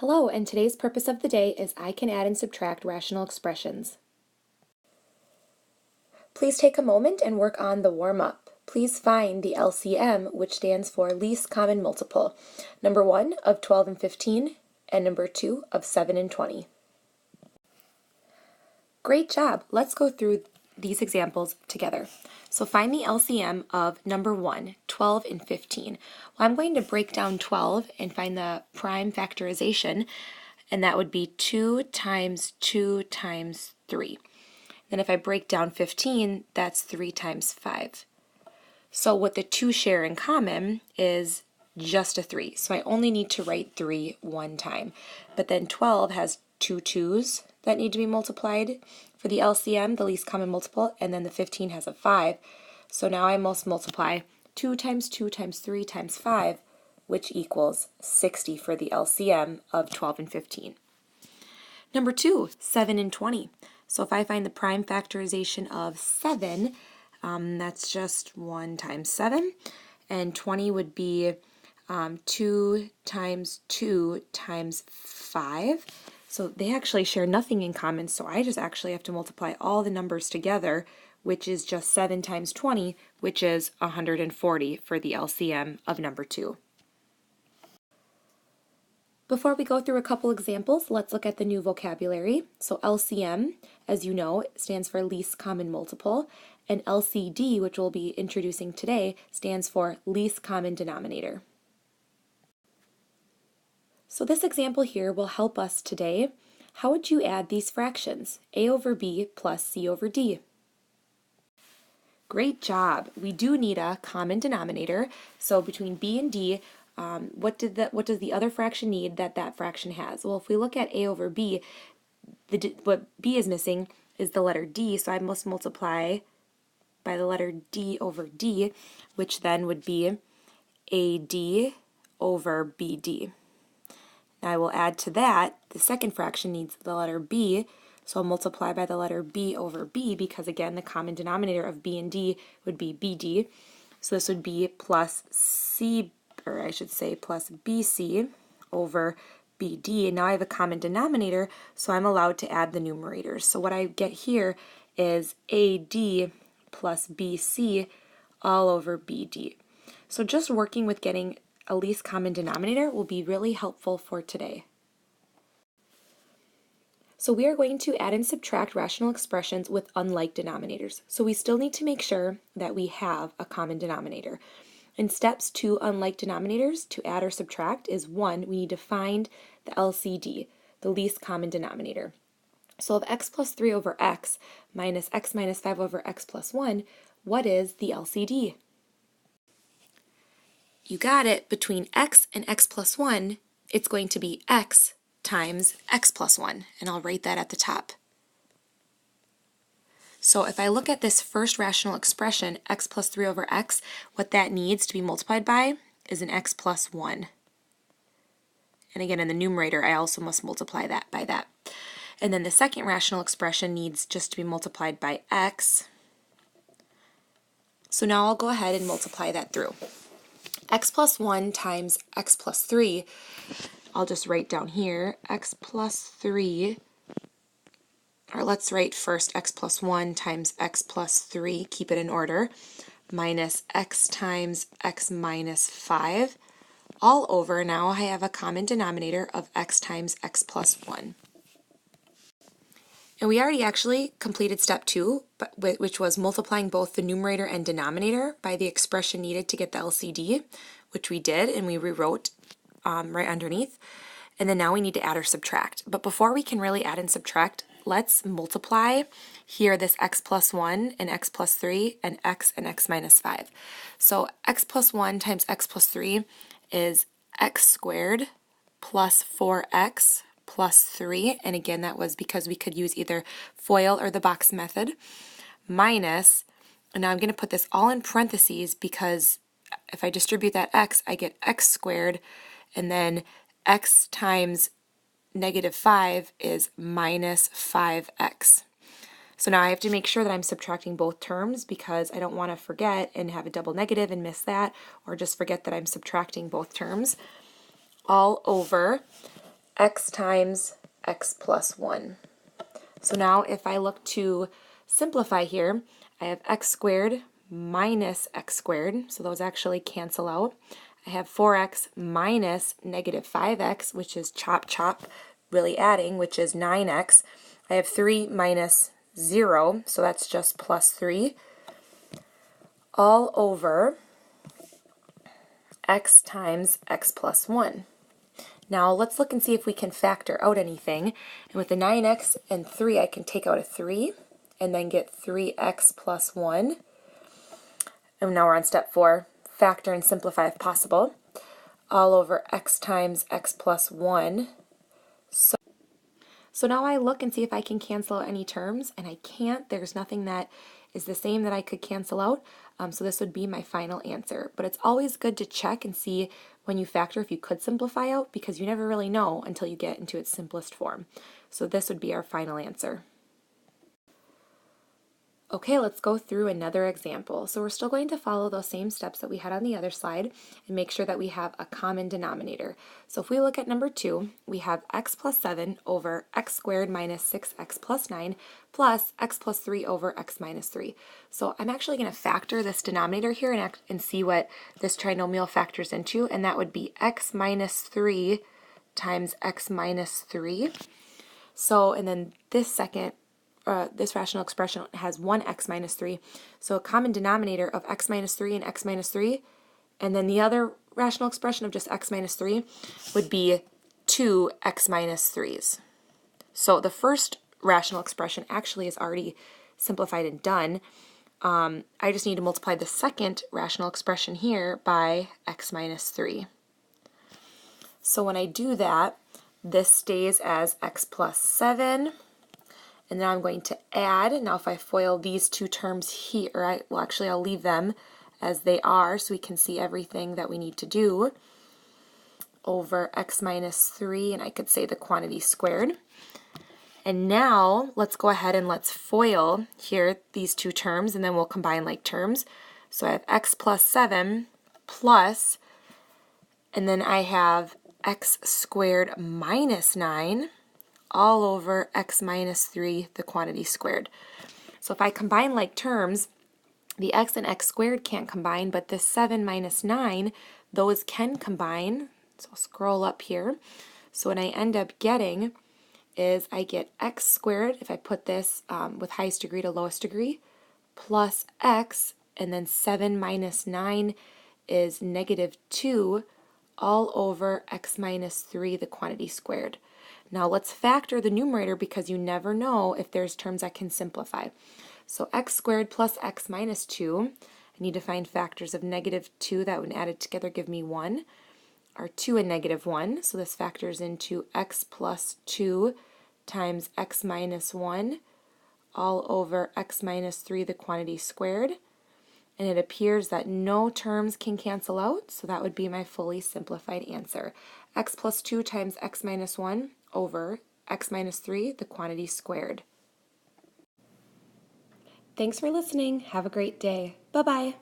Hello, and today's purpose of the day is I can add and subtract rational expressions. Please take a moment and work on the warm-up. Please find the LCM, which stands for least common multiple. Number 1 of 12 and 15, and number 2 of 7 and 20. Great job! Let's go through these examples together. So find the LCM of number 1, 12 and 15. Well, I'm going to break down 12 and find the prime factorization, and that would be 2 times 2 times 3. Then if I break down 15, that's 3 times 5. So what the two share in common is just a 3. So I only need to write 3 one time. But then 12 has two 2's that need to be multiplied for the LCM, the least common multiple, and then the 15 has a 5. So now I must multiply 2 times 2 times 3 times 5, which equals 60 for the LCM of 12 and 15. Number 2, 7 and 20. So if I find the prime factorization of 7, that's just 1 times 7, and 20 would be 2 times 2 times 5. So they actually share nothing in common, so I just actually have to multiply all the numbers together, which is just 7 times 20, which is 140 for the LCM of number 2. Before we go through a couple examples, let's look at the new vocabulary. So LCM, as you know, stands for least common multiple, and LCD, which we'll be introducing today, stands for least common denominator. So this example here will help us today. How would you add these fractions? A over B plus C over D. Great job. We do need a common denominator. So between B and D, what does the other fraction need that fraction has? Well, if we look at A over B, what B is missing is the letter D, so I must multiply by the letter D over D, which then would be AD over BD. Now I will add to that, the second fraction needs the letter B, so I'll multiply by the letter B over B, because again, the common denominator of B and D would be BD. So this would be plus C, or I should say plus BC over BD. Now I have a common denominator, so I'm allowed to add the numerators. So what I get here is AD plus BC all over BD. So just working with getting a least common denominator will be really helpful for today. So we are going to add and subtract rational expressions with unlike denominators. So we still need to make sure that we have a common denominator. In steps to unlike denominators, to add or subtract is 1, we need to find the LCD, the least common denominator. So if x plus 3 over x minus 5 over x plus 1, what is the LCD? You got it. Between x and x plus 1, it's going to be x times x plus 1, and I'll write that at the top. So if I look at this first rational expression, x plus 3 over x, what that needs to be multiplied by is an x plus 1. And again, in the numerator, I also must multiply that by that. And then the second rational expression needs just to be multiplied by x. So now I'll go ahead and multiply that through. X plus 1 times x plus 3, I'll just write down here, x plus 3, or let's write first x plus 1 times x plus 3, keep it in order, minus x times x minus 5, all over, now I have a common denominator of x times x plus 1. And we already actually completed step 2, which was multiplying both the numerator and denominator by the expression needed to get the LCD, which we did, and we rewrote right underneath. And then now we need to add or subtract. But before we can really add and subtract, let's multiply here this x plus 1 and x plus 3 and x minus 5. So x plus 1 times x plus 3 is x squared plus 4x plus 3, and again that was because we could use either FOIL or the box method, minus, and now I'm going to put this all in parentheses because if I distribute that x, I get x squared, and then x times negative 5 is minus 5x. So now I have to make sure that I'm subtracting both terms because I don't want to forget and have a double negative and miss that, or just forget that I'm subtracting both terms, all over x times x plus 1. So now if I look to simplify here, I have x squared minus x squared, so those actually cancel out. I have 4x minus negative 5x, which is chop chop, really adding, which is 9x. I have 3 minus 0, so that's just plus 3, all over x times x plus 1. Now let's look and see if we can factor out anything. And with the 9x and 3, I can take out a 3 and then get 3x plus 1. And now we're on step 4. Factor and simplify if possible. All over x times x plus 1. So now I look and see if I can cancel out any terms, and I can't. There's nothing that is the same that I could cancel out, so this would be my final answer. But it's always good to check and see when you factor if you could simplify out, because you never really know until you get into its simplest form. So this would be our final answer. Okay, let's go through another example. So we're still going to follow those same steps that we had on the other slide and make sure that we have a common denominator. So if we look at number 2, we have x plus 7 over x squared minus 6x plus 9 plus x plus 3 over x minus 3. So I'm actually going to factor this denominator here and see what this trinomial factors into, and that would be x minus 3 times x minus 3. So, and then this rational expression has 1x minus 3. So a common denominator of x minus 3 and x minus 3, and then the other rational expression of just x minus 3 would be 2x minus 3's. So the first rational expression actually is already simplified and done. I just need to multiply the second rational expression here by x minus 3. So when I do that, this stays as x plus 7. And then I'm going to add. Now if I FOIL these two terms here, I'll leave them as they are so we can see everything that we need to do, over x minus 3, and I could say the quantity squared. And now let's go ahead and let's FOIL here these two terms, and then we'll combine like terms. So I have x plus 7 plus, and then I have x squared minus 9 all over x minus 3, the quantity squared. So if I combine like terms, the x and x squared can't combine, but this 7 minus 9, those can combine. So I'll scroll up here. So what I end up getting is I get x squared, if I put this with highest degree to lowest degree, plus x, and then 7 minus 9 is negative 2, all over x minus 3, the quantity squared. Now let's factor the numerator because you never know if there's terms that can simplify. So x squared plus x minus 2, I need to find factors of negative 2 that when added together give me 1, are 2 and negative 1. So this factors into x plus 2 times x minus 1 all over x minus 3, the quantity squared. And it appears that no terms can cancel out, so that would be my fully simplified answer. X plus 2 times x minus 1 over x minus 3, the quantity squared. Thanks for listening. Have a great day. Bye-bye.